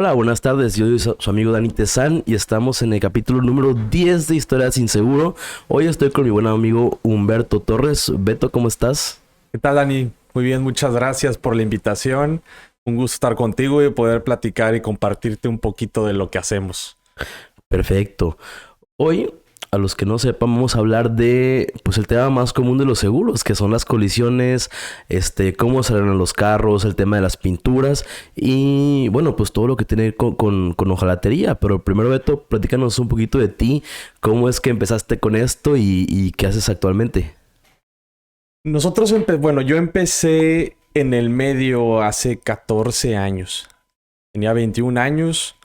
Hola, buenas tardes. Yo soy su amigo Dani Tezán y estamos en el capítulo número 10 de Historias sin Seguro. Hoy estoy con mi buen amigo Humberto Torres. Beto, ¿cómo estás? ¿Qué tal, Dani? Muy bien, muchas gracias por la invitación. Un gusto estar contigo y poder platicar y compartirte un poquito de lo que hacemos. Perfecto. Hoy, a los que no sepan, vamos a hablar de, pues, el tema más común de los seguros, que son las colisiones, cómo se arreglan los carros, el tema de las pinturas y, bueno, pues todo lo que tiene con hojalatería. Pero primero, Beto, platícanos un poquito de ti, cómo es que empezaste con esto y qué haces actualmente. Yo empecé en el medio hace 14 años. Tenía 21 años,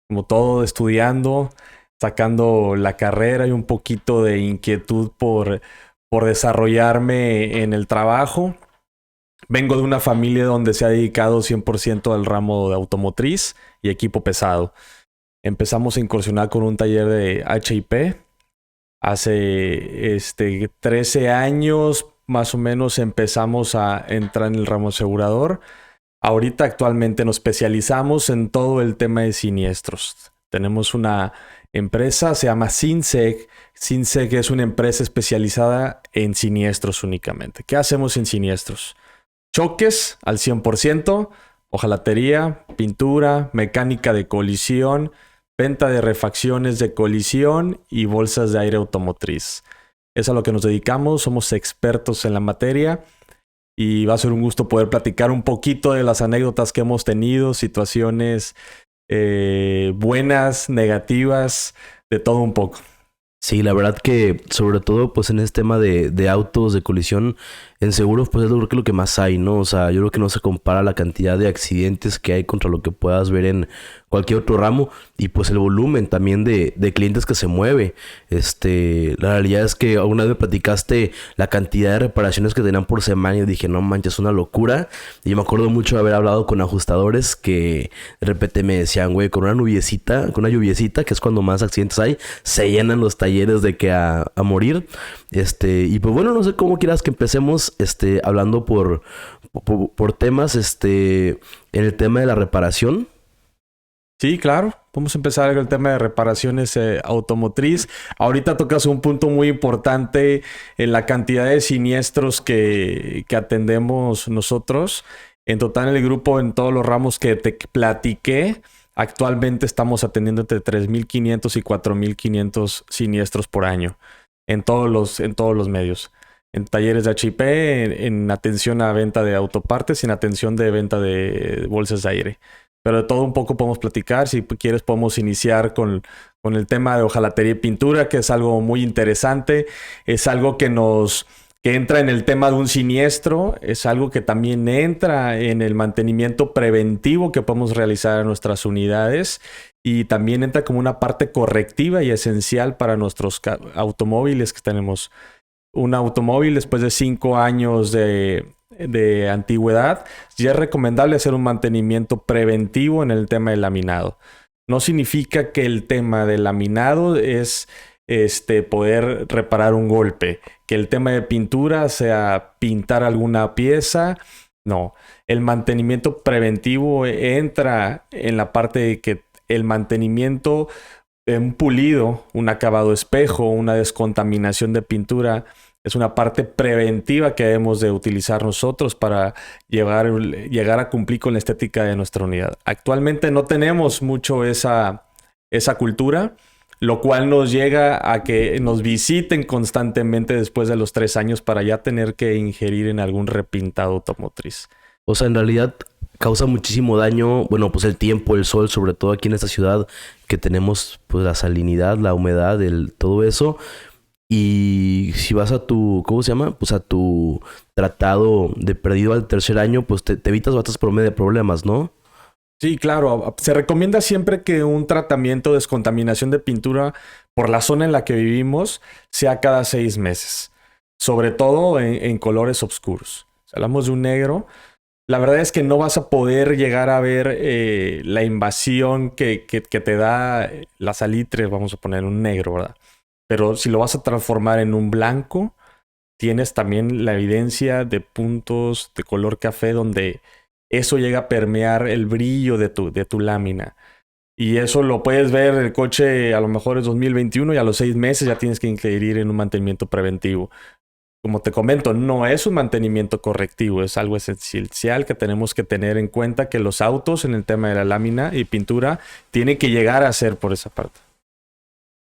como todo, estudiando, sacando la carrera y un poquito de inquietud por desarrollarme en el trabajo. Vengo de una familia donde se ha dedicado 100% al ramo de automotriz y equipo pesado. Empezamos a incursionar con un taller de HIP. Hace 13 años más o menos empezamos a entrar en el ramo asegurador. Ahorita actualmente nos especializamos en todo el tema de siniestros. Tenemos una empresa, se llama Sinseg. Sinseg es una empresa especializada en siniestros únicamente. ¿Qué hacemos en siniestros? Choques al 100%, hojalatería, pintura, mecánica de colisión, venta de refacciones de colisión y bolsas de aire automotriz. Es a lo que nos dedicamos, somos expertos en la materia y va a ser un gusto poder platicar un poquito de las anécdotas que hemos tenido, situaciones buenas, negativas, de todo un poco. Sí, la verdad que sobre todo pues en este tema de autos, de colisión, en seguros pues es lo que más hay, ¿no? O sea, yo creo que no se compara la cantidad de accidentes que hay contra lo que puedas ver en cualquier otro ramo y pues el volumen también de clientes que se mueve. La realidad es que alguna vez me platicaste la cantidad de reparaciones que tenían por semana y dije, no manches, es una locura. Y yo me acuerdo mucho de haber hablado con ajustadores que de repente me decían, güey, con una lluviecita, que es cuando más accidentes hay, se llenan los talleres de que a morir. Y pues bueno, no sé cómo quieras que empecemos, hablando por temas, en el tema de la reparación. Sí, claro. Vamos a empezar con el tema de reparaciones automotriz. Ahorita tocas un punto muy importante en la cantidad de siniestros que atendemos nosotros. En total, en el grupo, en todos los ramos que te platiqué, actualmente estamos atendiendo entre 3,500 y 4,500 siniestros por año en todos los medios. En talleres de HP, en atención a venta de autopartes y en atención de venta de bolsas de aire. Pero de todo un poco podemos platicar. Si quieres podemos iniciar con el tema de hojalatería y pintura, que es algo muy interesante. Es algo que entra en el tema de un siniestro. Es algo que también entra en el mantenimiento preventivo que podemos realizar en nuestras unidades. Y también entra como una parte correctiva y esencial para nuestros automóviles que tenemos. Un automóvil después de 5 años de antigüedad, ya es recomendable hacer un mantenimiento preventivo en el tema del laminado. No significa que el tema del laminado es poder reparar un golpe, que el tema de pintura sea pintar alguna pieza. No, el mantenimiento preventivo entra en la parte de que el mantenimiento de un pulido, un acabado espejo, una descontaminación de pintura es una parte preventiva que debemos de utilizar nosotros para llegar a cumplir con la estética de nuestra unidad. Actualmente no tenemos mucho esa cultura, lo cual nos llega a que nos visiten constantemente después de los 3 años para ya tener que ingerir en algún repintado automotriz. O sea, en realidad causa muchísimo daño, bueno, pues el tiempo, el sol, sobre todo aquí en esta ciudad que tenemos pues la salinidad, la humedad, todo eso. Y si vas a tu, ¿cómo se llama? Pues a tu tratado de perdido al tercer año, pues te evitas bastantes de problemas, ¿no? Sí, claro. Se recomienda siempre que un tratamiento de descontaminación de pintura por la zona en la que vivimos sea cada 6 meses. Sobre todo en colores oscuros. Si hablamos de un negro, la verdad es que no vas a poder llegar a ver la invasión que te da la salitre, vamos a poner un negro, ¿verdad? Pero si lo vas a transformar en un blanco, tienes también la evidencia de puntos de color café donde eso llega a permear el brillo de tu lámina. Y eso lo puedes ver, el coche a lo mejor es 2021 y a los 6 meses ya tienes que incluir en un mantenimiento preventivo. Como te comento, no es un mantenimiento correctivo, es algo esencial que tenemos que tener en cuenta, que los autos en el tema de la lámina y pintura tienen que llegar a ser por esa parte.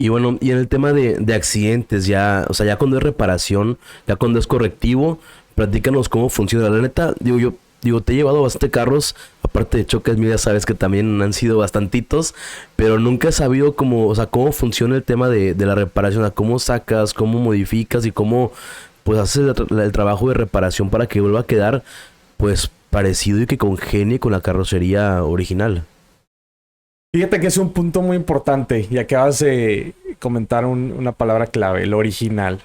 Y bueno, y en el tema de accidentes, ya, o sea, ya cuando es reparación, ya cuando es correctivo, platícanos cómo funciona. La neta, te he llevado bastante carros, aparte de choques, mira, ya sabes que también han sido bastantitos, pero nunca he sabido cómo, o sea, cómo funciona el tema de la reparación, o sea, cómo sacas, cómo modificas y cómo, pues, haces el trabajo de reparación para que vuelva a quedar, pues, parecido y que congenie con la carrocería original. Fíjate que es un punto muy importante y acabas de comentar una palabra clave, el original.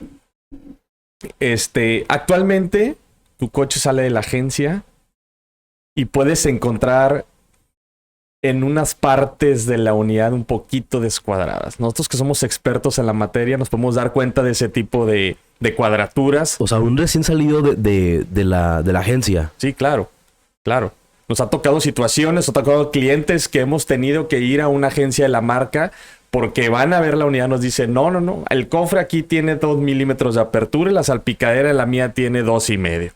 Actualmente tu coche sale de la agencia y puedes encontrar en unas partes de la unidad un poquito descuadradas. Nosotros que somos expertos en la materia nos podemos dar cuenta de ese tipo de cuadraturas. O sea, un recién salido de la agencia. Sí, claro, claro. Nos ha tocado situaciones, nos ha tocado clientes que hemos tenido que ir a una agencia de la marca porque van a ver la unidad, nos dicen, no, el cofre aquí tiene 2 milímetros de apertura y la salpicadera de la mía tiene 2,5.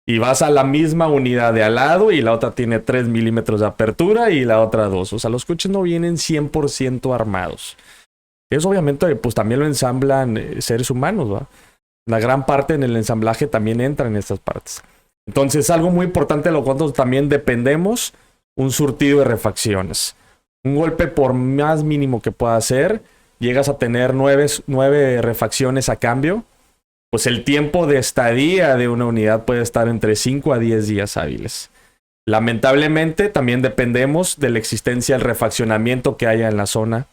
Y vas a la misma unidad de al lado y la otra tiene 3 milímetros de apertura y la otra 2. O sea, los coches no vienen 100% armados. Eso obviamente pues también lo ensamblan seres humanos, ¿va? La gran parte en el ensamblaje también entra en estas partes. Entonces, algo muy importante de lo cual también dependemos, un surtido de refacciones. Un golpe por más mínimo que pueda ser, llegas a tener 9 refacciones a cambio, pues el tiempo de estadía de una unidad puede estar entre 5 a 10 días hábiles. Lamentablemente, también dependemos de la existencia del refaccionamiento que haya en la zona,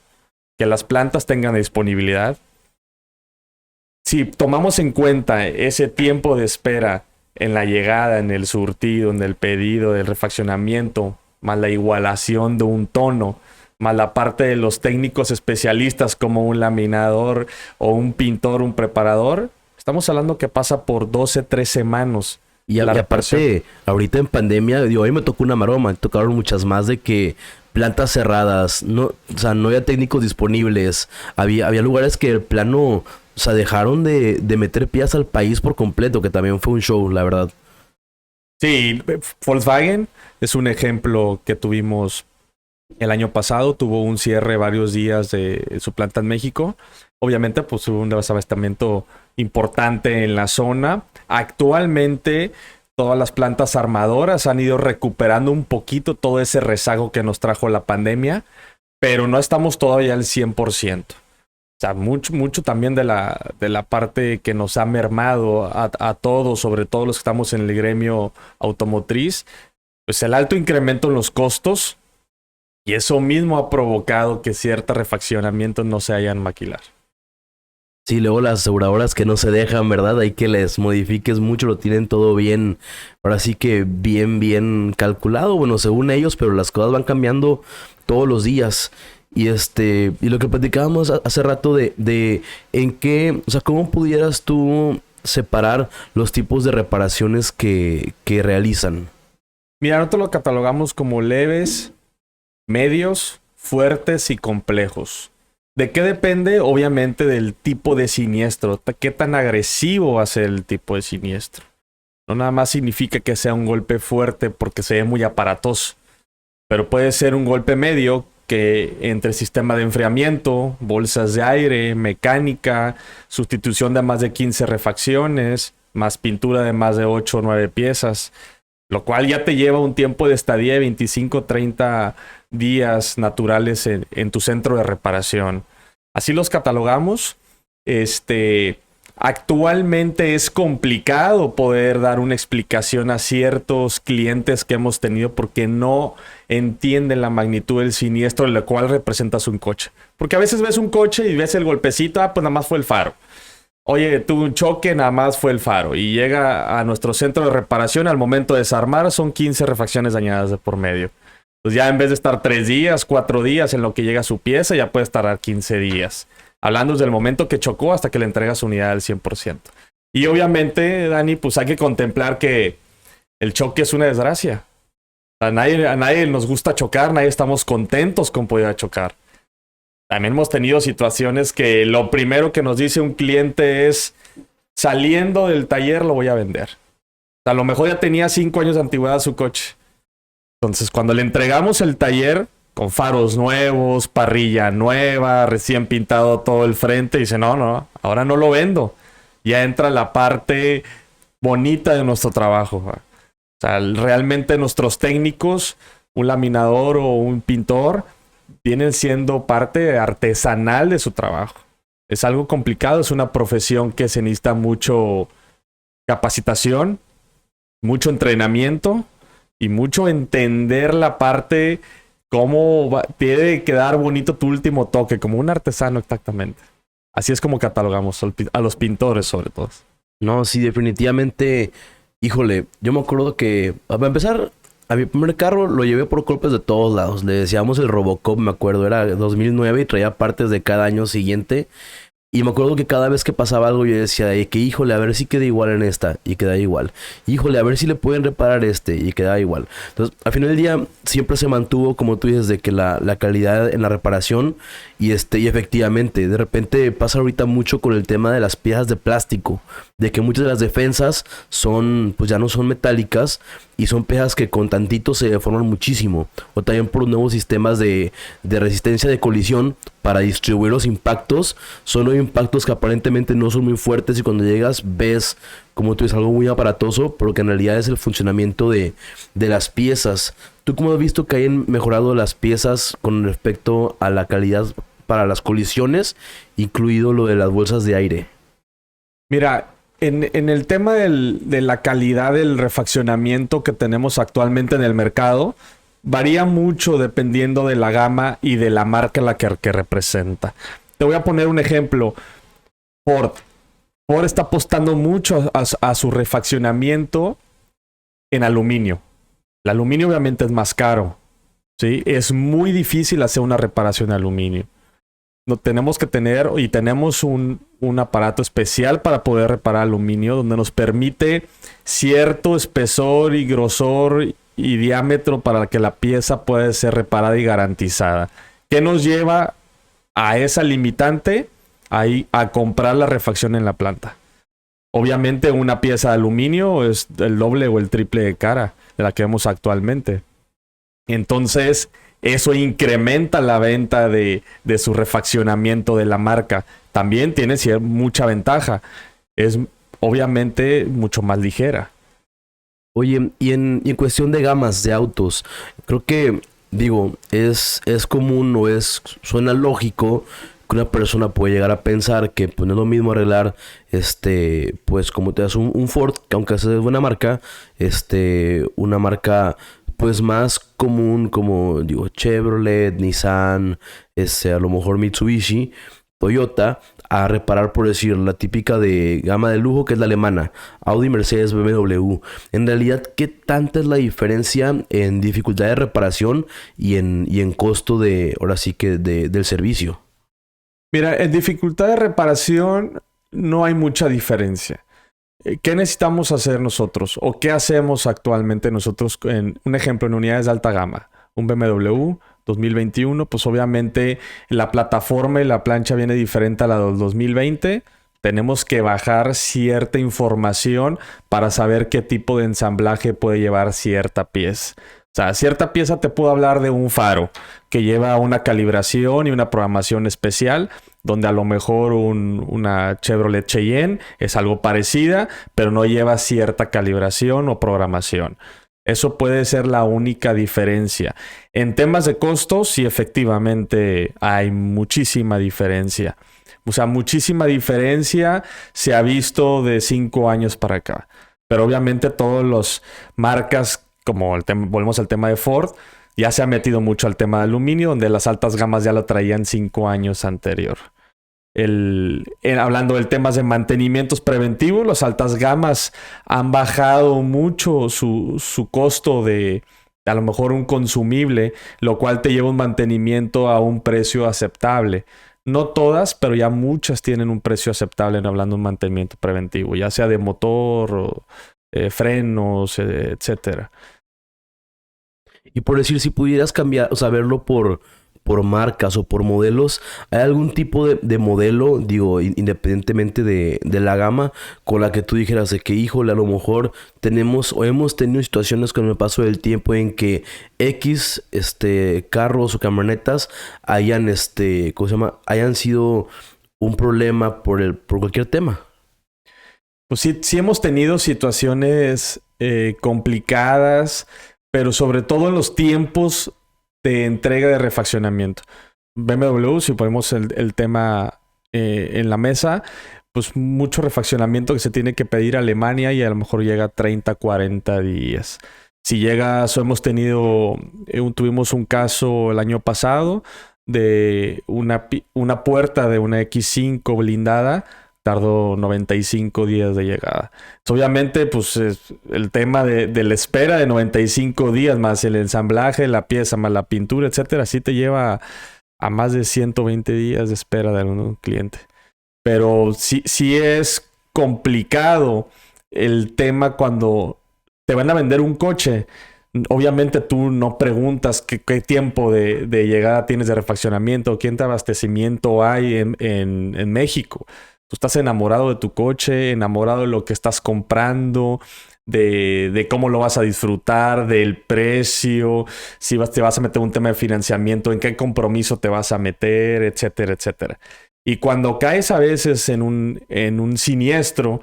que las plantas tengan disponibilidad. Si tomamos en cuenta ese tiempo de espera en la llegada, en el surtido, en el pedido, del refaccionamiento, más la igualación de un tono, más la parte de los técnicos especialistas como un laminador o un pintor, un preparador, estamos hablando que pasa por 12, 13 manos. Y aparte, ahorita en pandemia, a mí me tocó una maroma, me tocaron muchas más de que plantas cerradas, no, o sea, no había técnicos disponibles, había lugares que el plano, o sea, dejaron de meter piezas al país por completo, que también fue un show, la verdad. Sí, Volkswagen es un ejemplo que tuvimos el año pasado, tuvo un cierre varios días de su planta en México. Obviamente, pues hubo un desabastecimiento importante en la zona. Actualmente, todas las plantas armadoras han ido recuperando un poquito todo ese rezago que nos trajo la pandemia, pero no estamos todavía al 100%. O sea, mucho también de la parte que nos ha mermado a todos, sobre todo los que estamos en el gremio automotriz, pues el alto incremento en los costos, y eso mismo ha provocado que ciertos refaccionamientos no se hayan maquilar. Sí, luego las aseguradoras que no se dejan, ¿verdad? Hay que les modifiques mucho, lo tienen todo bien, ahora sí que bien calculado, bueno, según ellos, pero las cosas van cambiando todos los días. Y y lo que platicábamos hace rato de en qué, o sea, cómo pudieras tú separar los tipos de reparaciones que realizan. Mira, nosotros lo catalogamos como leves, medios, fuertes y complejos. ¿De qué depende? Obviamente del tipo de siniestro. ¿Qué tan agresivo va a ser el tipo de siniestro? No nada más significa que sea un golpe fuerte porque se ve muy aparatoso, pero puede ser un golpe medio que entre sistema de enfriamiento, bolsas de aire, mecánica, sustitución de más de 15 refacciones, más pintura de más de 8 o 9 piezas, lo cual ya te lleva un tiempo de estadía de 25, 30 días naturales en tu centro de reparación. Así los catalogamos. Actualmente es complicado poder dar una explicación a ciertos clientes que hemos tenido porque no entienden la magnitud del siniestro, el cual representas un coche. Porque a veces ves un coche y ves el golpecito, pues nada más fue el faro. Oye, tuve un choque, nada más fue el faro. Y llega a nuestro centro de reparación, al momento de desarmar, son 15 refacciones dañadas de por medio. Pues ya en vez de estar 3 días, 4 días en lo que llega su pieza, ya puede tardar 15 días. Hablando desde el momento que chocó hasta que le entrega su unidad al 100%. Y obviamente, Dani, pues hay que contemplar que el choque es una desgracia. A nadie nos gusta chocar, nadie estamos contentos con poder chocar. También hemos tenido situaciones que lo primero que nos dice un cliente es, saliendo del taller lo voy a vender. A lo mejor ya tenía 5 años de antigüedad su coche. Entonces, cuando le entregamos el taller con faros nuevos, parrilla nueva, recién pintado todo el frente, dice, no, ahora no lo vendo. Ya entra la parte bonita de nuestro trabajo. O sea, realmente nuestros técnicos, un laminador o un pintor, vienen siendo parte artesanal de su trabajo. Es algo complicado, es una profesión que se necesita mucho capacitación, mucho entrenamiento y mucho entender la parte tiene que quedar bonito tu último toque, como un artesano exactamente. Así es como catalogamos a los pintores sobre todo. No, sí, definitivamente, híjole, yo me acuerdo que, para empezar, a mi primer carro lo llevé por golpes de todos lados. Le decíamos el Robocop, me acuerdo, era 2009 y traía partes de cada año siguiente. Y me acuerdo que cada vez que pasaba algo yo decía que híjole, a ver si queda igual en esta. Y queda igual. Híjole, a ver si le pueden reparar este. Y queda igual. Entonces, al final del día siempre se mantuvo, como tú dices, de que la calidad en la reparación. Y efectivamente, de repente pasa ahorita mucho con el tema de las piezas de plástico. De que muchas de las defensas pues ya no son metálicas. Y son piezas que con tantito se deforman muchísimo. O también por nuevos sistemas de resistencia de colisión para distribuir los impactos. Son impactos que aparentemente no son muy fuertes y cuando llegas ves, como tú dices, algo muy aparatoso, pero que en realidad es el funcionamiento de las piezas. ¿Tú cómo has visto que hayan mejorado las piezas con respecto a la calidad para las colisiones, incluido lo de las bolsas de aire? Mira, en el tema de la calidad del refaccionamiento que tenemos actualmente en el mercado, varía mucho dependiendo de la gama y de la marca la que representa. Te voy a poner un ejemplo. Ford. Ford está apostando mucho a su refaccionamiento en aluminio. El aluminio obviamente es más caro, ¿sí? Es muy difícil hacer una reparación de aluminio. No, tenemos que tener y tenemos un aparato especial para poder reparar aluminio donde nos permite cierto espesor y grosor y diámetro para que la pieza pueda ser reparada y garantizada. ¿Qué nos lleva a esa limitante? A comprar la refacción en la planta. Obviamente una pieza de aluminio es el doble o el triple de cara de la que vemos actualmente. Entonces, eso incrementa la venta de su refaccionamiento de la marca. También tiene mucha ventaja. Es obviamente mucho más ligera. Oye, y en cuestión de gamas de autos, creo que, digo, es común o suena lógico que una persona puede llegar a pensar que pues no es lo mismo arreglar, pues como te das un Ford, que aunque sea de buena marca, una marca pues más común como, digo, Chevrolet, Nissan, a lo mejor Mitsubishi, Toyota, a reparar, por decir, la típica de gama de lujo que es la alemana, Audi, Mercedes, BMW. En realidad, ¿qué tanta es la diferencia en dificultad de reparación y en costo ahora sí que del servicio? Mira, en dificultad de reparación no hay mucha diferencia. ¿Qué necesitamos hacer nosotros? ¿O qué hacemos actualmente nosotros? Un ejemplo, en unidades de alta gama. Un BMW 2021, pues obviamente la plataforma y la plancha viene diferente a la del 2020. Tenemos que bajar cierta información para saber qué tipo de ensamblaje puede llevar cierta pieza. O sea, cierta pieza te puedo hablar de un faro que lleva una calibración y una programación especial, donde a lo mejor una Chevrolet Cheyenne es algo parecida, pero no lleva cierta calibración o programación. Eso puede ser la única diferencia. En temas de costos, sí, efectivamente hay muchísima diferencia. O sea, muchísima diferencia se ha visto de 5 años para acá. Pero obviamente todas las marcas, como volvemos al tema de Ford, ya se ha metido mucho al tema de aluminio, donde las altas gamas ya lo traían 5 años anterior. Hablando del tema de mantenimientos preventivos, las altas gamas han bajado mucho su costo de a lo mejor un consumible, lo cual te lleva un mantenimiento a un precio aceptable. No todas, pero ya muchas tienen un precio aceptable en hablando de un mantenimiento preventivo, ya sea de motor, o, frenos, etcétera. Y por decir, si pudieras cambiar, o sea, verlo por marcas o por modelos, ¿hay algún tipo de modelo, digo, independientemente de la gama, con la que tú dijeras de que, híjole, a lo mejor tenemos o hemos tenido situaciones con el paso del tiempo en que X, carros o camionetas hayan, ¿cómo se llama? Hayan sido un problema por cualquier tema? Pues sí hemos tenido situaciones complicadas, pero sobre todo en los tiempos de entrega de refaccionamiento. BMW, si ponemos el tema en la mesa, pues mucho refaccionamiento que se tiene que pedir a Alemania y a lo mejor llega a 30, 40 días. Si llegas, tuvimos un caso el año pasado de una puerta de una X5 blindada, tardó 95 días de llegada. Obviamente, pues el tema de la espera de 95 días, más el ensamblaje, la pieza, más la pintura, etcétera, sí te lleva a más de 120 días de espera de un cliente. Pero sí es complicado el tema cuando te van a vender un coche. Obviamente tú no preguntas qué tiempo de llegada tienes de refaccionamiento, qué abastecimiento hay en México. Tú estás enamorado de tu coche, enamorado de lo que estás comprando, de cómo lo vas a disfrutar, del precio, si te vas a meter un tema de financiamiento, en qué compromiso te vas a meter, etcétera, etcétera. Y cuando caes a veces en un siniestro,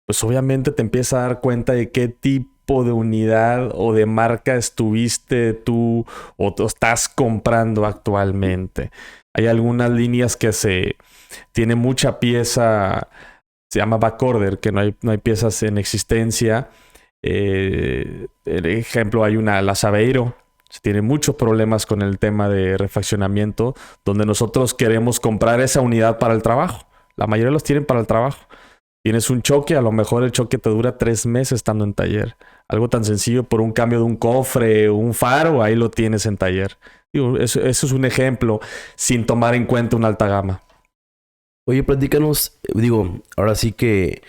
pues obviamente te empiezas a dar cuenta de qué tipo de unidad o de marca estuviste tú o estás comprando actualmente. Hay algunas líneas que tiene mucha pieza, se llama backorder, que no hay piezas en existencia. El ejemplo, hay la Saveiro, tiene muchos problemas con el tema de refaccionamiento, donde nosotros queremos comprar esa unidad para el trabajo. La mayoría los tienen para el trabajo. Tienes un choque, a lo mejor el choque te dura 3 meses estando en taller. Algo tan sencillo por un cambio de un cofre o un faro, ahí lo tienes en taller. Digo, eso es un ejemplo sin tomar en cuenta una alta gama. Oye, platícanos, digo, ahora sí que,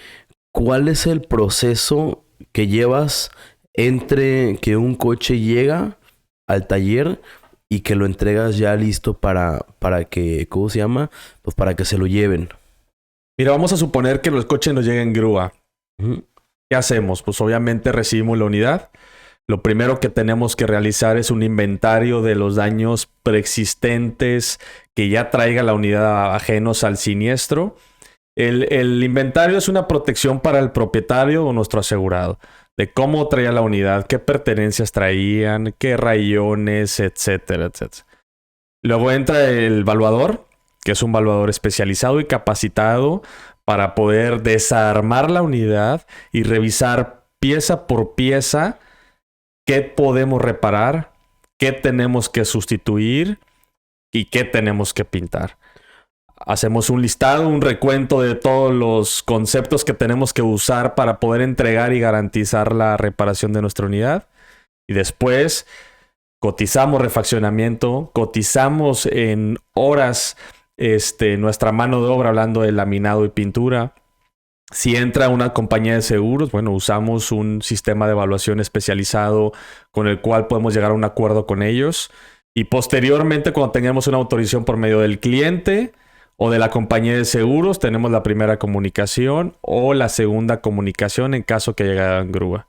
¿cuál es el proceso que llevas entre que un coche llega al taller y que lo entregas ya listo para que, ¿cómo se llama? Pues para que se lo lleven. Mira, vamos a suponer que los coches nos lleguen en grúa. Uh-huh. ¿Qué hacemos? Pues obviamente recibimos la unidad. Lo primero que tenemos que realizar es un inventario de los daños preexistentes que ya traiga la unidad ajenos al siniestro. El inventario es una protección para el propietario o nuestro asegurado, de cómo traía la unidad, qué pertenencias traían, qué rayones, etcétera, etcétera. Luego entra el evaluador, que es un evaluador especializado y capacitado para poder desarmar la unidad y revisar pieza por pieza qué podemos reparar, qué tenemos que sustituir y qué tenemos que pintar. Hacemos un listado, un recuento de todos los conceptos que tenemos que usar para poder entregar y garantizar la reparación de nuestra unidad. Y después cotizamos refaccionamiento, cotizamos en horas nuestra mano de obra, hablando de laminado y pintura. Si entra una compañía de seguros, bueno, usamos un sistema de evaluación especializado con el cual podemos llegar a un acuerdo con ellos. Y posteriormente, cuando tengamos una autorización por medio del cliente o de la compañía de seguros, tenemos la primera comunicación o la segunda comunicación en caso que llegue en grúa.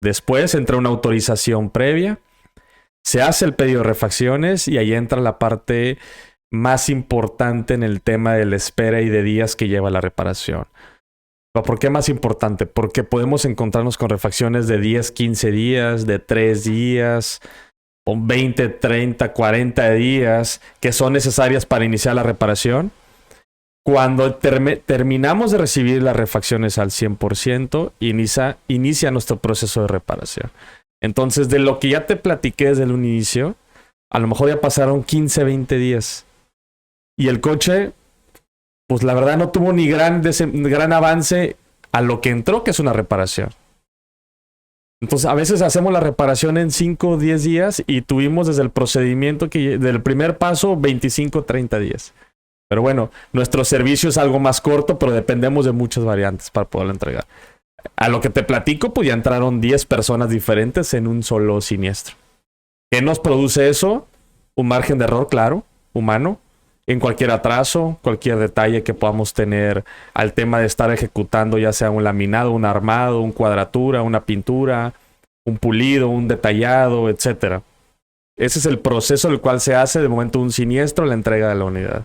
Después entra una autorización previa, se hace el pedido de refacciones y ahí entra la parte más importante en el tema de la espera y de días que lleva la reparación. ¿Por qué más importante? Porque podemos encontrarnos con refacciones de 10, 15 días, de 3 días, o 20, 30, 40 días que son necesarias para iniciar la reparación. Cuando terminamos de recibir las refacciones al 100%, inicia nuestro proceso de reparación. Entonces, de lo que ya te platiqué desde el inicio, a lo mejor ya pasaron 15, 20 días. Y el coche, pues la verdad no tuvo ni gran avance a lo que entró, que es una reparación. Entonces, a veces hacemos la reparación en 5 o 10 días y tuvimos desde el procedimiento, del primer paso, 25 o 30 días. Pero bueno, nuestro servicio es algo más corto, pero dependemos de muchas variantes para poderlo entregar. A lo que te platico, pues ya entraron 10 personas diferentes en un solo siniestro. ¿Qué nos produce eso? Un margen de error, claro, humano, en cualquier atraso, cualquier detalle que podamos tener al tema de estar ejecutando, ya sea un laminado, un armado, un cuadratura, una pintura, un pulido, un detallado, etcétera. Ese es el proceso el cual se hace de momento un siniestro, la entrega de la unidad.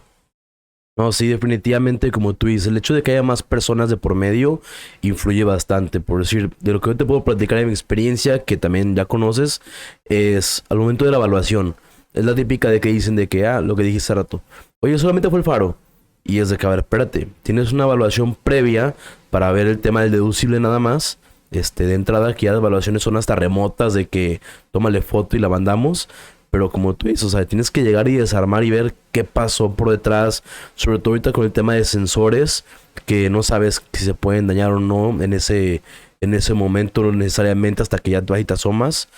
No, sí, definitivamente, como tú dices, el hecho de que haya más personas de por medio influye bastante. Por decir, de lo que yo te puedo platicar de mi experiencia, que también ya conoces, es al momento de la evaluación. Es la típica de que dicen de que, lo que dijiste hace rato, oye, solamente fue el faro. Y es de que, a ver, espérate, tienes una evaluación previa para ver el tema del deducible nada más. De entrada, que ya las evaluaciones son hasta remotas de que tómale foto y la mandamos. Pero como tú dices, o sea, tienes que llegar y desarmar y ver qué pasó por detrás. Sobre todo ahorita con el tema de sensores, que no sabes si se pueden dañar o no en ese momento, no necesariamente hasta que ya tú ahí te asomas.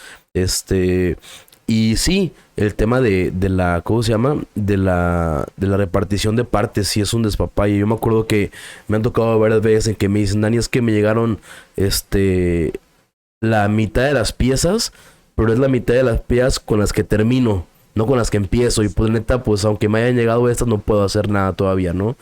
Y sí, el tema de la, ¿cómo se llama? De la repartición de partes, sí es un despapalle. Yo me acuerdo que me han tocado varias veces en que me dicen, Dani, es que me llegaron, la mitad de las piezas, pero es la mitad de las piezas con las que termino, no con las que empiezo. Y pues neta, pues aunque me hayan llegado estas, no puedo hacer nada todavía, ¿no?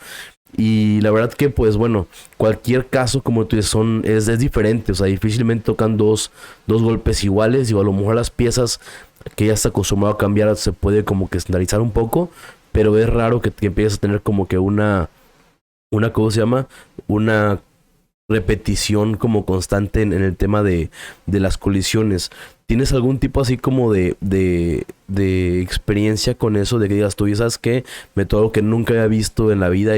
Y la verdad que, pues bueno, cualquier caso, como tú dices, es diferente. O sea, difícilmente tocan dos golpes iguales. Y a lo mejor las piezas que ya está acostumbrado a cambiar se puede como que estandarizar un poco. Pero es raro que empieces a tener como que ¿cómo se llama? Una repetición como constante en el tema de las colisiones. ¿Tienes algún tipo así como de experiencia con eso? De que digas tú, ¿sabes qué? Me tocó algo que nunca había visto en la vida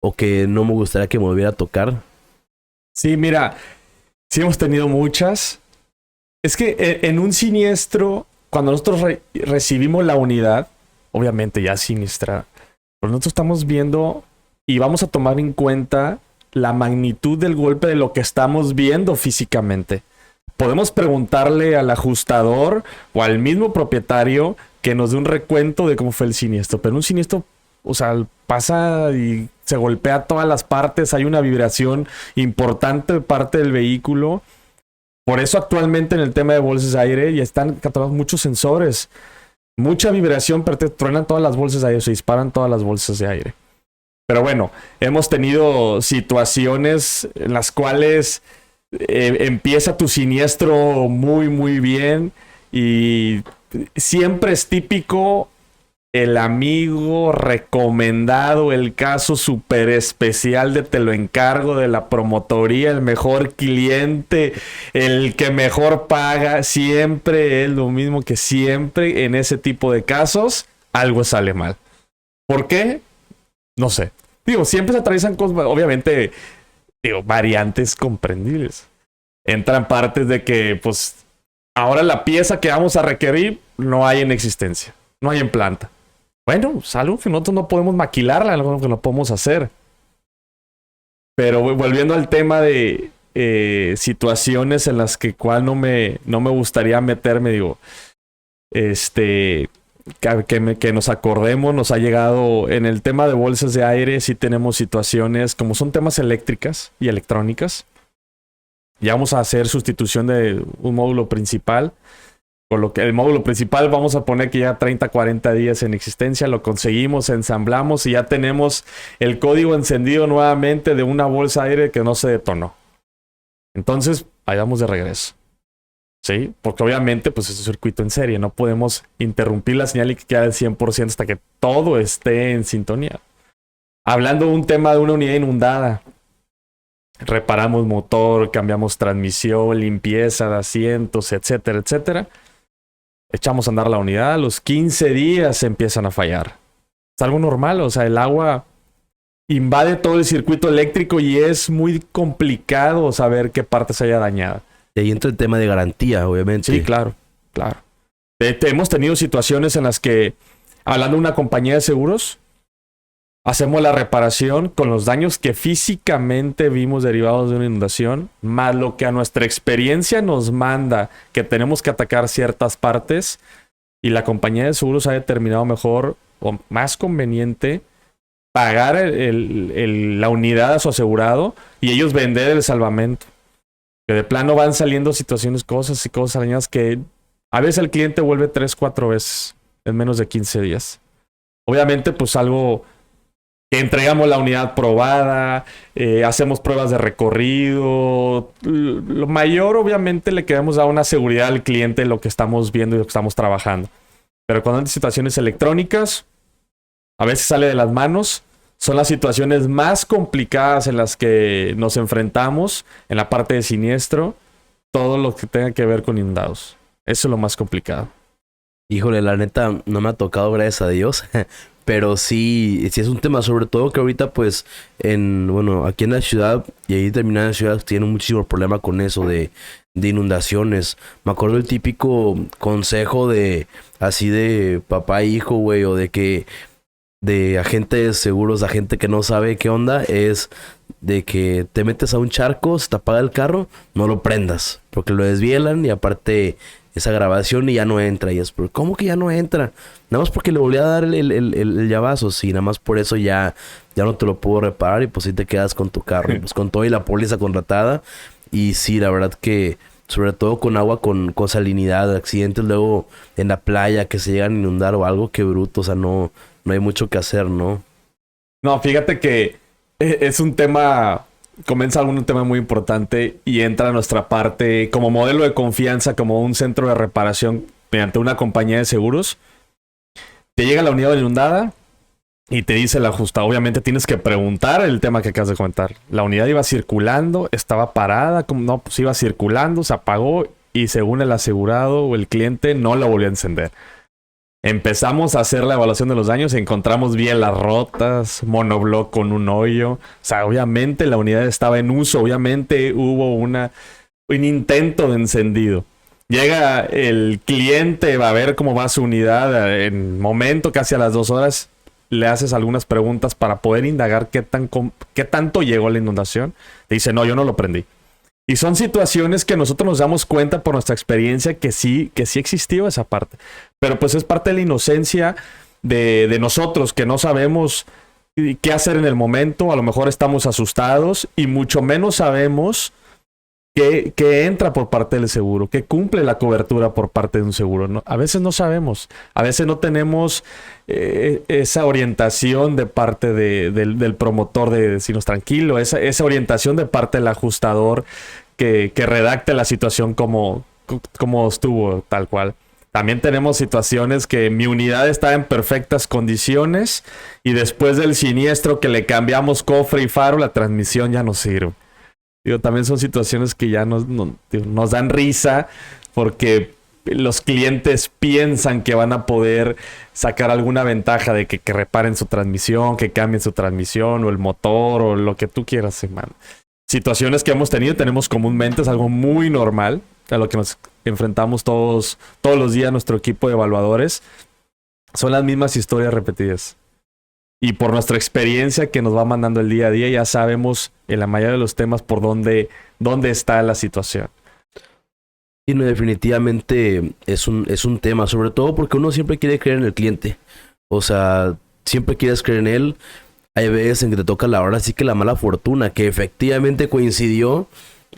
o que no me gustaría que me volviera a tocar. Sí, mira, sí hemos tenido muchas. Es que en un siniestro, cuando nosotros recibimos la unidad, obviamente ya siniestrada, pero nosotros estamos viendo y vamos a tomar en cuenta la magnitud del golpe de lo que estamos viendo físicamente. Podemos preguntarle al ajustador o al mismo propietario que nos dé un recuento de cómo fue el siniestro. Pero un siniestro, o sea, pasa y se golpea todas las partes. Hay una vibración importante de parte del vehículo. Por eso actualmente en el tema de bolsas de aire ya están catalogados muchos sensores. Mucha vibración, pero te truenan todas las bolsas de aire, se disparan todas las bolsas de aire. Pero bueno, hemos tenido situaciones en las cuales empieza tu siniestro muy, muy bien y siempre es típico el amigo recomendado, el caso súper especial de te lo encargo de la promotoría, el mejor cliente, el que mejor paga. Siempre es lo mismo que siempre en ese tipo de casos, algo sale mal. ¿Por qué? No sé. Digo, siempre se atraviesan cosas, obviamente, variantes comprendibles. Entran partes de que, pues, ahora la pieza que vamos a requerir no hay en existencia, no hay en planta. Bueno, es algo que nosotros no podemos maquilarla, algo que no podemos hacer. Pero volviendo al tema de situaciones en las que cual no me gustaría meterme, digo, que nos acordemos, nos ha llegado en el tema de bolsas de aire, sí tenemos situaciones como son temas eléctricas y electrónicas. Ya vamos a hacer sustitución de un módulo principal. Por lo que el módulo principal vamos a poner que ya 30, 40 días en existencia, lo conseguimos, ensamblamos y ya tenemos el código encendido nuevamente de una bolsa de aire que no se detonó. Entonces, ahí vamos de regreso. ¿Sí? Porque obviamente pues es un circuito en serie, no podemos interrumpir la señal y que quede al 100% hasta que todo esté en sintonía. Hablando de un tema de una unidad inundada, reparamos motor, cambiamos transmisión, limpieza de asientos, etcétera, etcétera. Echamos a andar la unidad, a los 15 días empiezan a fallar. Es algo normal, o sea, el agua invade todo el circuito eléctrico y es muy complicado saber qué parte se haya dañada. Y ahí entra el tema de garantía, obviamente. Sí, claro, claro. Hemos tenido situaciones en las que, hablando de una compañía de seguros, hacemos la reparación con los daños que físicamente vimos derivados de una inundación, más lo que a nuestra experiencia nos manda que tenemos que atacar ciertas partes y la compañía de seguros ha determinado mejor o más conveniente pagar la unidad a su asegurado y ellos vender el salvamento. Que de plano van saliendo situaciones, cosas dañadas que A veces el cliente vuelve 3, 4 veces en menos de 15 días. Obviamente, pues algo que entregamos la unidad probada, hacemos pruebas de recorrido. Lo mayor, obviamente, le queremos dar una seguridad al cliente de lo que estamos viendo y lo que estamos trabajando. Pero cuando hay situaciones electrónicas, a veces sale de las manos. Son las situaciones más complicadas en las que nos enfrentamos en la parte de siniestro. Todo lo que tenga que ver con inundados. Eso es lo más complicado. Híjole, la neta, no me ha tocado, gracias a Dios. Pero sí es un tema, sobre todo que ahorita, pues, bueno, aquí en la ciudad y ahí terminada la ciudad, tienen muchísimo problema con eso de inundaciones. Me acuerdo el típico consejo así de papá e hijo, güey, o de agentes seguros, agente que no sabe qué onda, es de que te metes a un charco, se te apaga el carro, no lo prendas, porque lo desvielan y aparte esa grabación y ya no entra. Y es, pero ¿cómo que ya no entra? Nada más porque le volví a dar el llavazo, sí, nada más por eso ya no te lo puedo reparar y pues sí te quedas con tu carro, y pues con todo y la póliza contratada. Y sí, la verdad que sobre todo con agua con salinidad, accidentes luego en la playa que se llegan a inundar o algo, qué bruto, o sea, no hay mucho que hacer, ¿no? No, fíjate que es un tema, comienza un tema muy importante y entra a nuestra parte como modelo de confianza, como un centro de reparación mediante una compañía de seguros. Te llega la unidad inundada y te dice el ajustado. Obviamente tienes que preguntar el tema que acabas de comentar. La unidad iba circulando, estaba parada, no, pues iba circulando, se apagó y según el asegurado o el cliente no la volvió a encender. Empezamos a hacer la evaluación de los daños, encontramos bielas rotas, monobloc con un hoyo. O sea, obviamente la unidad estaba en uso, obviamente hubo un intento de encendido. Llega el cliente, va a ver cómo va su unidad en momento, casi a las 2 horas. Le haces algunas preguntas para poder indagar qué tanto llegó la inundación. Te dice, no, yo no lo prendí. Y son situaciones que nosotros nos damos cuenta por nuestra experiencia que sí existió esa parte. Pero pues es parte de la inocencia de nosotros, que no sabemos qué hacer en el momento. A lo mejor estamos asustados y mucho menos sabemos qué entra por parte del seguro, qué cumple la cobertura por parte de un seguro, ¿no? A veces no sabemos, a veces no tenemos esa orientación de parte del promotor de decirnos tranquilo, esa orientación de parte del ajustador que redacte la situación como estuvo, tal cual. También tenemos situaciones que mi unidad está en perfectas condiciones y después del siniestro que le cambiamos cofre y faro, la transmisión ya no sirve. También son situaciones que ya nos dan risa porque los clientes piensan que van a poder sacar alguna ventaja de que reparen su transmisión, que cambien su transmisión o el motor o lo que tú quieras, hermano. Situaciones que hemos tenido, tenemos comúnmente, es algo muy normal a lo que nos enfrentamos todos los días nuestro equipo de evaluadores. Son las mismas historias repetidas. Y por nuestra experiencia que nos va mandando el día a día, ya sabemos en la mayoría de los temas por dónde está la situación. Y no, definitivamente es un tema, sobre todo porque uno siempre quiere creer en el cliente. O sea, siempre quieres creer en él. Hay veces en que te toca la hora, así que la mala fortuna, que efectivamente coincidió.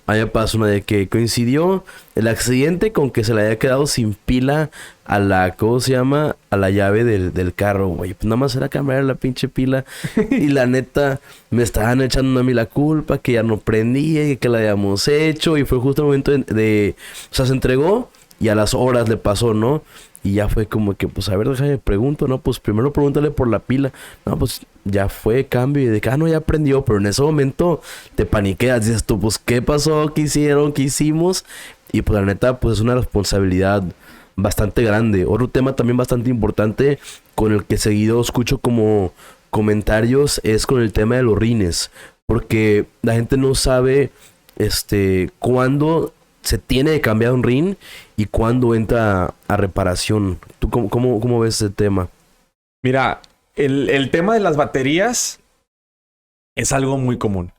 A mí me pasó una de que coincidió el accidente con que se le había quedado sin pila a ¿cómo se llama? A la llave del carro, güey. Pues nada más era cambiar la pinche pila. Y la neta, me estaban echando a mí la culpa, que ya no prendía y que la habíamos hecho. Y fue justo el momento o sea, se entregó y a las horas le pasó, ¿no? Y ya fue como que, pues, a ver, déjame pregunto, ¿no? Pues primero pregúntale por la pila. No, pues ya fue cambio y de que, no, ya aprendió. Pero en ese momento te paniqueas. Dices tú, pues, ¿qué pasó? ¿Qué hicieron? ¿Qué hicimos? Y pues la neta, pues es una responsabilidad bastante grande. Otro tema también bastante importante con el que seguido escucho como comentarios es con el tema de los rines. Porque la gente no sabe, cuándo se tiene que cambiar un rin y cuándo entra a reparación. ¿Tú cómo ves ese tema? Mira, el tema de las baterías es algo muy común.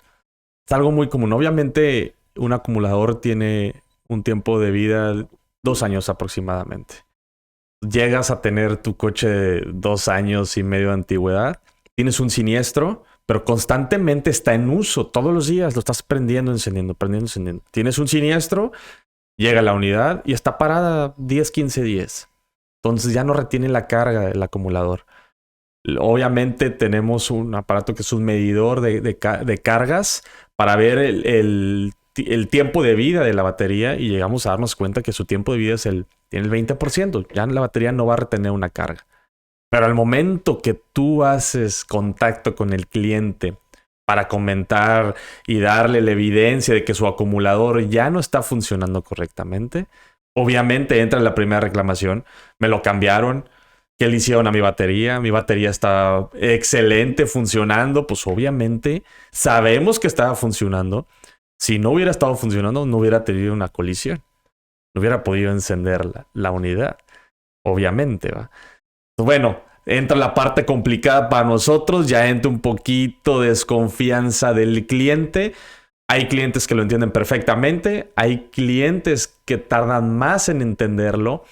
Es algo muy común. Obviamente, un acumulador tiene un tiempo de vida 2 años aproximadamente. Llegas a tener tu coche de 2 años y medio de antigüedad. Tienes un siniestro, pero constantemente está en uso. Todos los días lo estás prendiendo, encendiendo. Tienes un siniestro, Llega la unidad y está parada 10, 15 días. Entonces ya no retiene la carga del acumulador. Obviamente tenemos un aparato que es un medidor de cargas para ver el tiempo de vida de la batería y llegamos a darnos cuenta que su tiempo de vida tiene el 20%. Ya la batería no va a retener una carga. Pero al momento que tú haces contacto con el cliente para comentar y darle la evidencia de que su acumulador ya no está funcionando correctamente, obviamente entra la primera reclamación. Me lo cambiaron. ¿Qué le hicieron a mi batería? Mi batería está excelente, funcionando. Pues obviamente sabemos que estaba funcionando. Si no hubiera estado funcionando, no hubiera tenido una colisión. No hubiera podido encender la unidad. Obviamente, ¿va? Bueno, entra la parte complicada para nosotros. Ya entra un poquito de desconfianza del cliente. Hay clientes que lo entienden perfectamente. Hay clientes que tardan más en entenderlo.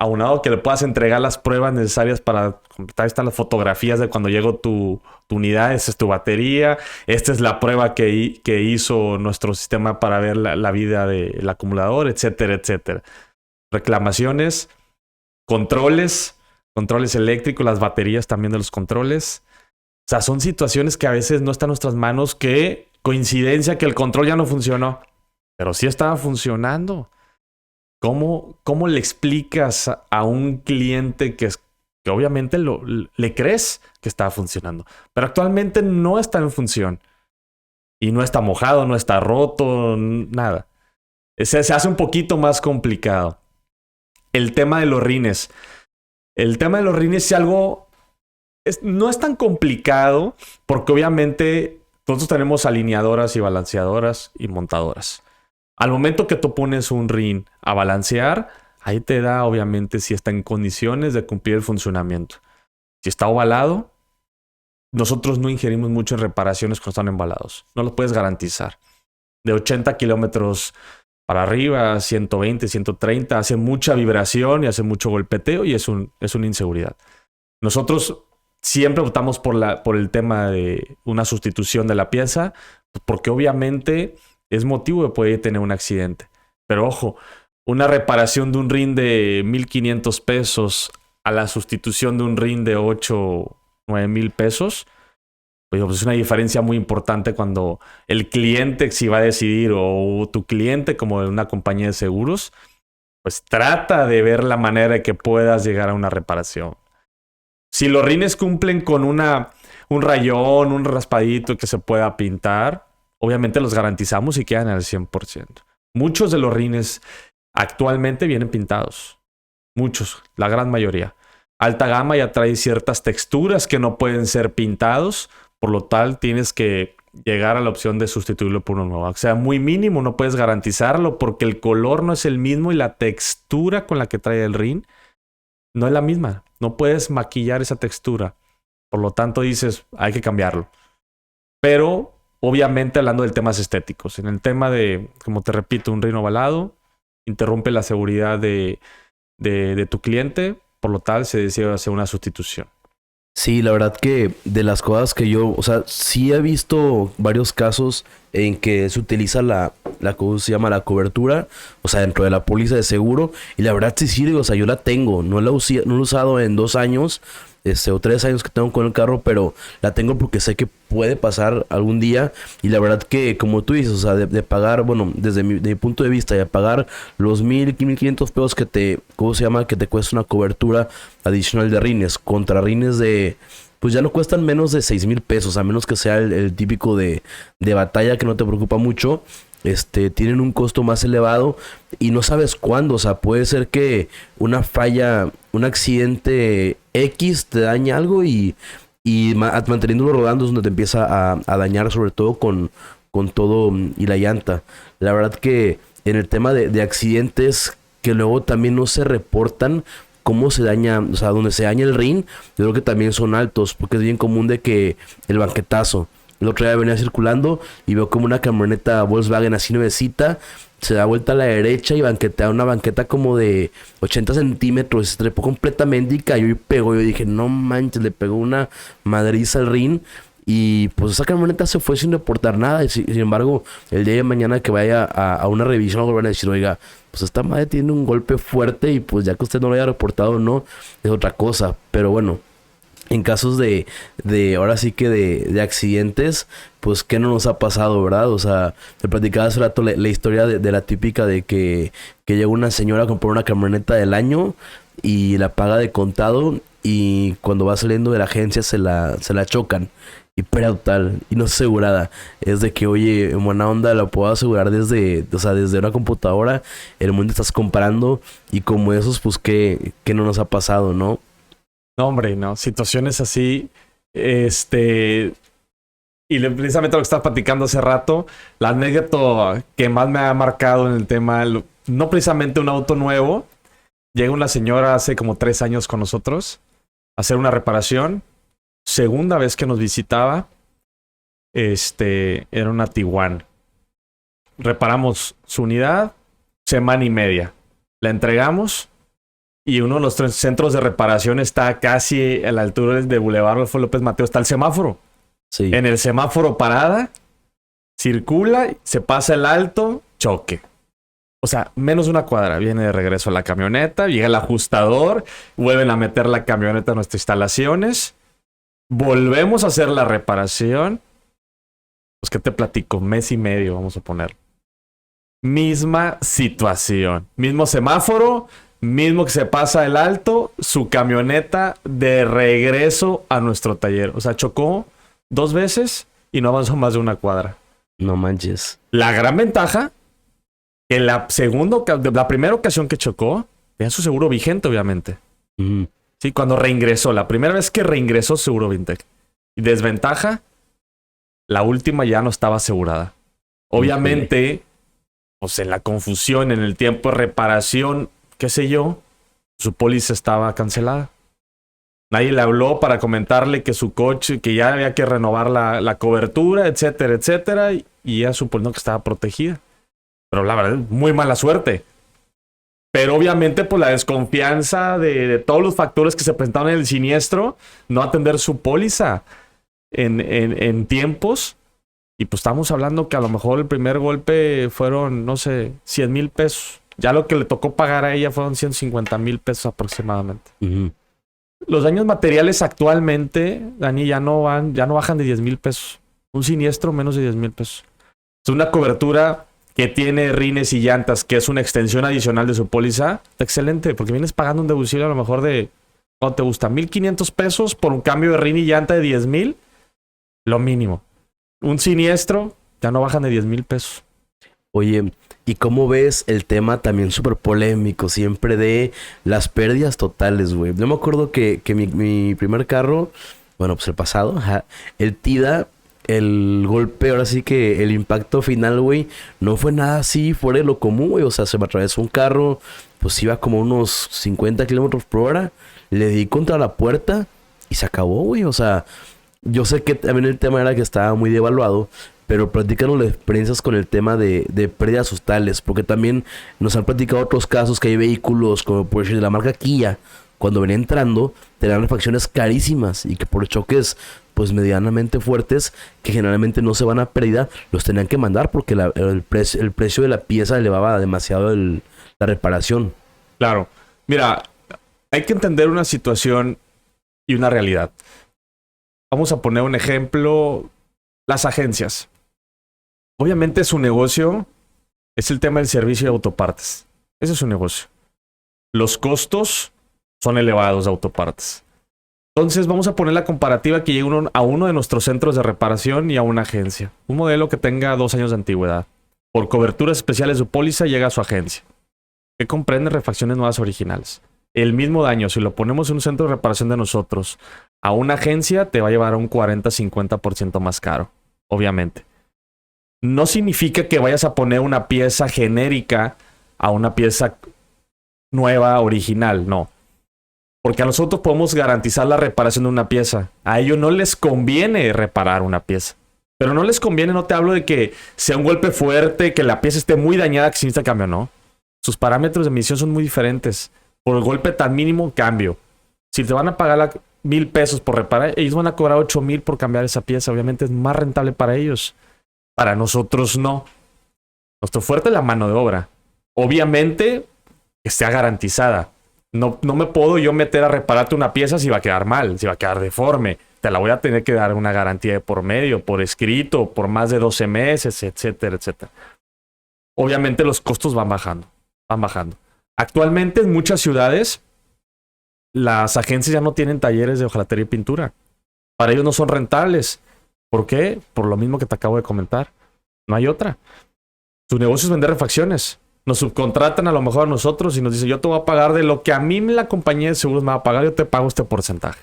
Aunado que le puedas entregar las pruebas necesarias para completar. Ahí están las fotografías de cuando llegó tu unidad. Esta es tu batería. Esta es la prueba que hizo nuestro sistema para ver la vida del acumulador, etcétera, etcétera. Reclamaciones, controles eléctricos, las baterías también de los controles. O sea, son situaciones que a veces no están en nuestras manos. Que coincidencia que el control ya no funcionó, pero sí estaba funcionando. ¿Cómo le explicas a un cliente que obviamente le crees que está funcionando, pero actualmente no está en función? Y no está mojado, no está roto, nada. Se hace un poquito más complicado. El tema de los rines. El tema de los rines es algo... no es tan complicado porque obviamente nosotros tenemos alineadoras y balanceadoras y montadoras. Al momento que tú pones un rin a balancear, ahí te da obviamente si está en condiciones de cumplir el funcionamiento. Si está ovalado, nosotros no ingerimos mucho en reparaciones cuando están embalados. No lo puedes garantizar. De 80 kilómetros para arriba, 120, 130, hace mucha vibración y hace mucho golpeteo y es una inseguridad. Nosotros siempre optamos por el tema de una sustitución de la pieza porque obviamente es motivo de poder tener un accidente. Pero ojo, una reparación de un rin de 1,500 pesos a la sustitución de un rin de 8, 9,000 pesos, pues es una diferencia muy importante cuando el cliente si va a decidir o tu cliente como una compañía de seguros, pues trata de ver la manera de que puedas llegar a una reparación. Si los rines cumplen con un rayón, un raspadito que se pueda pintar, obviamente los garantizamos y quedan al 100%. Muchos de los rines actualmente vienen pintados. Muchos, la gran mayoría. Alta gama ya trae ciertas texturas que no pueden ser pintados. Por lo tal, tienes que llegar a la opción de sustituirlo por uno nuevo. O sea, muy mínimo, no puedes garantizarlo porque el color no es el mismo y la textura con la que trae el rin no es la misma. No puedes maquillar esa textura. Por lo tanto, dices, hay que cambiarlo. Pero obviamente hablando de temas estéticos. En el tema de, como te repito, un rin ovalado interrumpe la seguridad de tu cliente. Por lo tal, se decide hacer una sustitución. Sí, la verdad que de las cosas que yo, o sea, sí he visto varios casos en que se utiliza ¿cómo se llama? La cobertura, o sea, dentro de la póliza de seguro. Y la verdad sí sirve, o sea, yo la tengo. No la he usado en 2 años. O 3 años que tengo con el carro, pero la tengo porque sé que puede pasar algún día. Y la verdad que, como tú dices, o sea, de pagar, bueno, desde mi punto de vista, de pagar los 1,500 pesos ¿cómo se llama? Que te cuesta una cobertura adicional de rines, contra rines pues ya no cuestan menos de 6,000 pesos, a menos que sea el típico de batalla que no te preocupa mucho. Tienen un costo más elevado y no sabes cuándo, o sea, puede ser que una falla, un accidente X te dañe algo y manteniéndolo rodando es donde te empieza a dañar, sobre todo con todo y la llanta. La verdad que en el tema de accidentes que luego también no se reportan, cómo se daña, o sea, donde se daña el rin, yo creo que también son altos, porque es bien común de que el banquetazo. El otro día venía circulando y veo como una camioneta Volkswagen así nuevecita se da vuelta a la derecha y banquetea una banqueta como de 80 centímetros. Se trepó completamente y cayó y pegó. Yo dije, no manches, le pegó una madriza al rin. Y pues esa camioneta se fue sin reportar nada. Y sin embargo, el día de mañana que vaya a una revisión, algo van a decir, oiga, pues esta madre tiene un golpe fuerte y pues ya que usted no lo haya reportado o no, es otra cosa. Pero bueno, en casos ahora sí que de accidentes, pues qué no nos ha pasado, ¿verdad? O sea, te platicaba hace rato la historia de la típica de que llega una señora a comprar una camioneta del año y la paga de contado y cuando va saliendo de la agencia se la chocan. Y pérdida total, y no es asegurada. Es de que, oye, en buena onda la puedo asegurar desde una computadora. El mundo estás comparando. Y como esos, pues, ¿qué no nos ha pasado, no? No, hombre, no. Situaciones así. Precisamente lo que estaba platicando hace rato, la anécdota que más me ha marcado en el tema, no precisamente un auto nuevo. Llega una señora hace como 3 años con nosotros a hacer una reparación. Segunda vez que nos visitaba, era una Tiguan. Reparamos su unidad, semana y media. La entregamos y uno de los 3 centros de reparación está casi a la altura de Boulevard Adolfo López Mateo. Está el semáforo. Sí. En el semáforo parada, circula, se pasa el alto, choque. O sea, menos de una cuadra. Viene de regreso a la camioneta, llega el ajustador, vuelven a meter la camioneta a nuestras instalaciones. Volvemos a hacer la reparación. Pues, ¿qué te platico? 1.5 meses, vamos a poner. Misma situación. Mismo semáforo. Mismo que se pasa el alto. Su camioneta de regreso a nuestro taller. O sea, chocó 2 veces y no avanzó más de una cuadra. No manches. La gran ventaja, que la primera ocasión que chocó, tenía su seguro vigente, obviamente. Sí, cuando reingresó. La primera vez que reingresó, seguro Vintec. Y desventaja, la última ya no estaba asegurada. Obviamente, pues en la confusión, en el tiempo de reparación, qué sé yo, su póliza estaba cancelada. Nadie le habló para comentarle que su coche, que ya había que renovar la cobertura, etcétera, etcétera. Y ella suponiendo que estaba protegida. Pero la verdad, muy mala suerte. Pero obviamente, pues la desconfianza de todos los factores que se presentaron en el siniestro, no atender su póliza en tiempos. Y pues estamos hablando que a lo mejor el primer golpe fueron, no sé, 100,000 pesos. Ya lo que le tocó pagar a ella fueron 150,000 pesos aproximadamente. Los daños materiales actualmente, Dani, ya no bajan de 10,000 pesos. Un siniestro menos de 10,000 pesos. Es una cobertura que tiene rines y llantas, que es una extensión adicional de su póliza, excelente, porque vienes pagando un deducible a lo mejor de, ¿cuánto te gusta? 1,500 pesos por un cambio de rin y llanta de 10,000, lo mínimo. Un siniestro, ya no bajan de 10,000 pesos. Oye, ¿y cómo ves el tema también súper polémico siempre de las pérdidas totales, güey? Yo me acuerdo que mi primer carro, bueno, pues el pasado, el Tida, el golpe, ahora sí que el impacto final, güey, no fue nada así fuera de lo común, güey. O sea, se me atravesó un carro, pues iba como unos 50 kilómetros por hora, le di contra la puerta y se acabó, güey. O sea, yo sé que también el tema era que estaba muy devaluado, pero platícanos las experiencias con el tema de pérdidas totales, porque también nos han platicado otros casos que hay vehículos, como por ejemplo de la marca Kia, cuando venía entrando, tenían refacciones carísimas y que por choques pues medianamente fuertes, que generalmente no se van a pérdida, los tenían que mandar porque el precio de la pieza elevaba demasiado la reparación. Claro. Mira, hay que entender una situación y una realidad. Vamos a poner un ejemplo, las agencias. Obviamente su negocio es el tema del servicio de autopartes. Ese es su negocio. Los costos son elevados de autopartes. Entonces vamos a poner la comparativa que llegue a uno de nuestros centros de reparación y a una agencia. Un modelo que tenga 2 años de antigüedad. Por coberturas especiales de su póliza llega a su agencia, que comprende refacciones nuevas originales. El mismo daño, si lo ponemos en un centro de reparación de nosotros, a una agencia te va a llevar a un 40-50% más caro, obviamente. No significa que vayas a poner una pieza genérica a una pieza nueva, original, no. Porque a nosotros podemos garantizar la reparación de una pieza. A ellos no les conviene reparar una pieza. Pero no les conviene, no te hablo de que sea un golpe fuerte, que la pieza esté muy dañada, que se necesita cambio, no. Sus parámetros de medición son muy diferentes. Por el golpe tan mínimo, cambio. Si te van a pagar 1,000 pesos por reparar, ellos van a cobrar 8,000 por cambiar esa pieza. Obviamente es más rentable para ellos. Para nosotros no. Nuestro fuerte es la mano de obra. Obviamente que sea garantizada. No me puedo yo meter a repararte una pieza si va a quedar mal, si va a quedar deforme. Te la voy a tener que dar una garantía de por medio, por escrito, por más de 12 meses, etcétera, etcétera. Obviamente los costos van bajando. Actualmente en muchas ciudades las agencias ya no tienen talleres de hojalatería y pintura. Para ellos no son rentables. ¿Por qué? Por lo mismo que te acabo de comentar. No hay otra. Su negocio es vender refacciones. Nos subcontratan a lo mejor a nosotros y nos dicen, yo te voy a pagar de lo que a mí la compañía de seguros me va a pagar, yo te pago este porcentaje.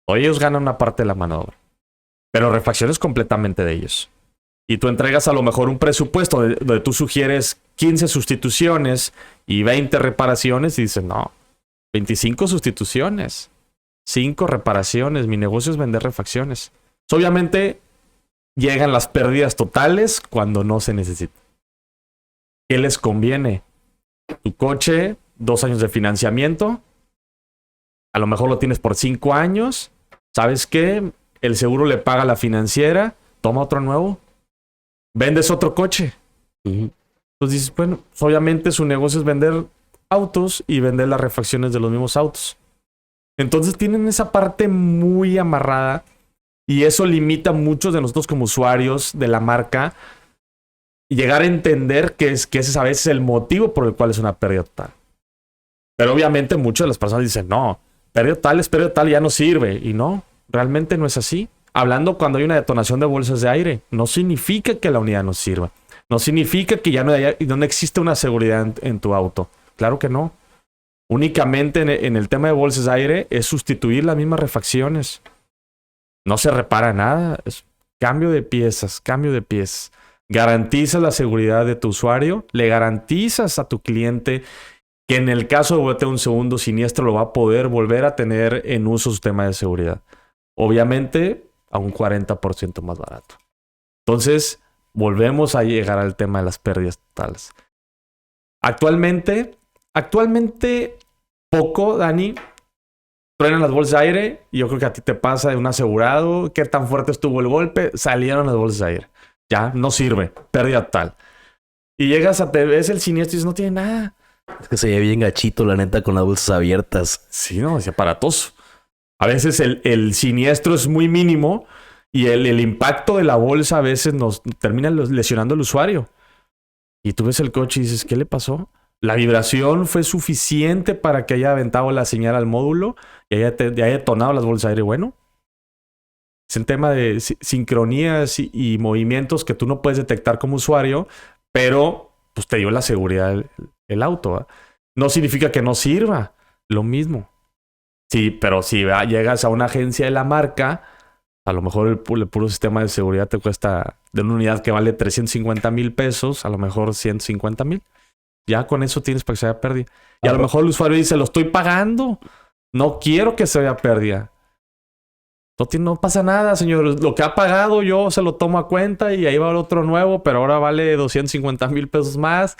O ellos ganan una parte de la mano de obra. Pero refacciones completamente de ellos. Y tú entregas a lo mejor un presupuesto donde tú sugieres 15 sustituciones y 20 reparaciones y dices, no, 25 sustituciones, 5 reparaciones, mi negocio es vender refacciones. Obviamente llegan las pérdidas totales cuando no se necesita. ¿Qué les conviene? Tu coche, 2 años de financiamiento, a lo mejor lo tienes por 5 años, ¿sabes qué? El seguro le paga a la financiera, toma otro nuevo, vendes otro coche. Entonces dices, bueno, obviamente su negocio es vender autos y vender las refacciones de los mismos autos. Entonces tienen esa parte muy amarrada y eso limita a muchos de nosotros como usuarios de la marca llegar a entender que ese es a veces el motivo por el cual es una pérdida total. Pero obviamente muchas de las personas dicen, no, pérdida total, ya no sirve. Y no, realmente no es así. Hablando cuando hay una detonación de bolsas de aire, no significa que la unidad no sirva. No significa que ya no existe una seguridad en tu auto. Claro que no. Únicamente en el tema de bolsas de aire es sustituir las mismas refacciones. No se repara nada. Es cambio de piezas. Garantizas la seguridad de tu usuario. Le garantizas a tu cliente que en el caso de volver un segundo siniestro lo va a poder volver a tener en uso su tema de seguridad. Obviamente a un 40% más barato. Entonces, volvemos a llegar al tema de las pérdidas totales. Actualmente poco, Dani, truenan las bolsas de aire. Y yo creo que a ti te pasa de un asegurado. ¿Qué tan fuerte estuvo el golpe? Salieron las bolsas de aire. Ya, no sirve. Pérdida total. Y llegas te ves el siniestro y dices, no tiene nada. Es que se ve bien gachito, la neta, con las bolsas abiertas. Sí, no, es aparatoso. A veces el siniestro es muy mínimo y el impacto de la bolsa a veces nos termina lesionando al usuario. Y tú ves el coche y dices, ¿qué le pasó? La vibración fue suficiente para que haya aventado la señal al módulo y haya detonado las bolsas de aire. Bueno, es un tema de sincronías y movimientos que tú no puedes detectar como usuario, pero pues te dio la seguridad el auto. ¿Eh? No significa que no sirva. Lo mismo. Sí, pero si llegas a una agencia de la marca, a lo mejor el puro sistema de seguridad te cuesta de una unidad que vale 350,000 pesos, a lo mejor 150,000. Ya con eso tienes para que se vaya pérdida. Y a lo mejor el usuario dice, lo estoy pagando. No quiero que se vaya pérdida. No pasa nada, señor. Lo que ha pagado yo se lo tomo a cuenta y ahí va el otro nuevo, pero ahora vale 250,000 pesos más.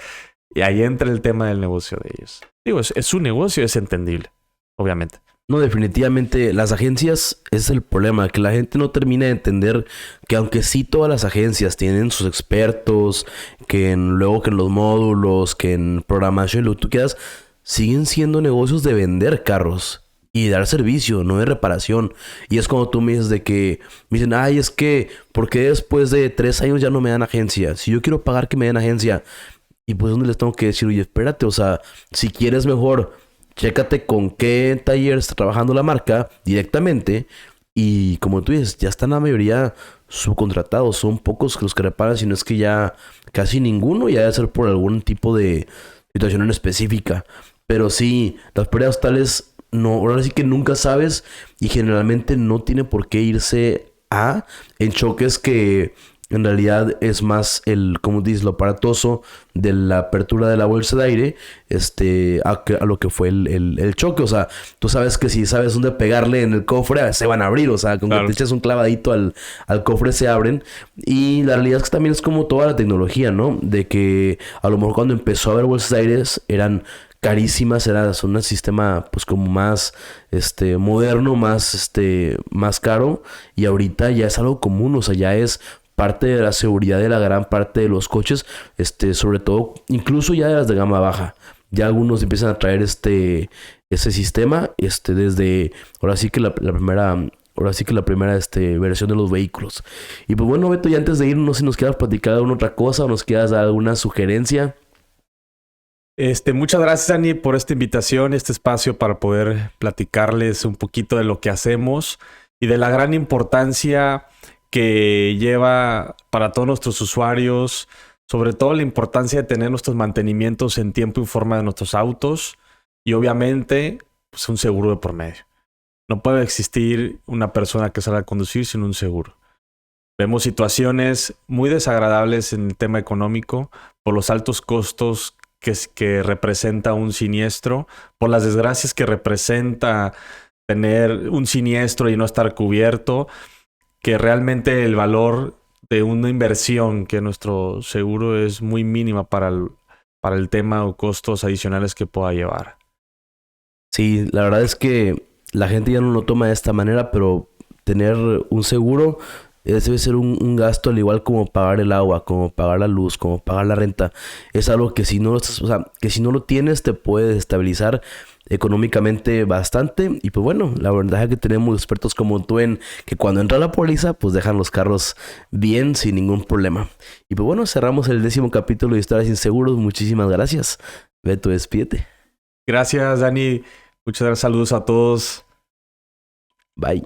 Y ahí entra el tema del negocio de ellos. Digo, es su negocio, es entendible, obviamente. No, definitivamente las agencias es el problema, que la gente no termina de entender que aunque sí todas las agencias tienen sus expertos, luego que en los módulos, que en programación, lo que tú quieras, siguen siendo negocios de vender carros y dar servicio, no de reparación. Y es cuando tú me dices de que me dicen, ay, es que ¿por qué después de 3 años ya no me dan agencia? Si yo quiero pagar que me den agencia. Y pues ¿dónde les tengo que decir? Oye, espérate, o sea, si quieres mejor, chécate con qué taller está trabajando la marca directamente. Y como tú dices, ya están la mayoría subcontratados. Son pocos los que reparan, sino es que ya casi ninguno. Ya debe ser por algún tipo de situación en específica. Pero sí, las pérdidas totales, no, ahora sí que nunca sabes. Y generalmente no tiene por qué irse en choques que en realidad es más como dices, lo aparatoso de la apertura de la bolsa de aire a lo que fue el choque. O sea, tú sabes que si sabes dónde pegarle en el cofre, se van a abrir. O sea, con que te echas un clavadito al cofre se abren. Y la realidad es que también es como toda la tecnología, ¿no? De que a lo mejor cuando empezó a haber bolsas de aire eran carísimas, era un sistema pues como más moderno, más caro, y ahorita ya es algo común, o sea, ya es parte de la seguridad de la gran parte de los coches, sobre todo, incluso ya de las de gama baja. Ya algunos empiezan a traer ese sistema, desde, ahora sí que la primera versión de los vehículos. Y pues bueno, Beto, ya antes de ir, no sé si nos quieras platicar de alguna otra cosa o nos quieras dar alguna sugerencia. Muchas gracias, Dani, por esta invitación, este espacio para poder platicarles un poquito de lo que hacemos y de la gran importancia que lleva para todos nuestros usuarios, sobre todo la importancia de tener nuestros mantenimientos en tiempo y forma de nuestros autos y obviamente pues un seguro de por medio. No puede existir una persona que salga a conducir sin un seguro. Vemos situaciones muy desagradables en el tema económico por los altos costos que representa un siniestro, por las desgracias que representa tener un siniestro y no estar cubierto, que realmente el valor de una inversión que nuestro seguro es muy mínima para el tema o costos adicionales que pueda llevar. Sí, la verdad es que la gente ya no lo toma de esta manera, pero tener un seguro debe ser un gasto al igual como pagar el agua, como pagar la luz, como pagar la renta. Es algo que si no que si no lo tienes te puede desestabilizar económicamente bastante. Y pues bueno, la verdad es que tenemos expertos como tú en que cuando entra la póliza, pues dejan los carros bien sin ningún problema. Y pues bueno, cerramos el 10º capítulo de Historias Inseguros. Muchísimas gracias. Beto, despídete. Gracias, Dani. Muchas gracias. Saludos a todos. Bye.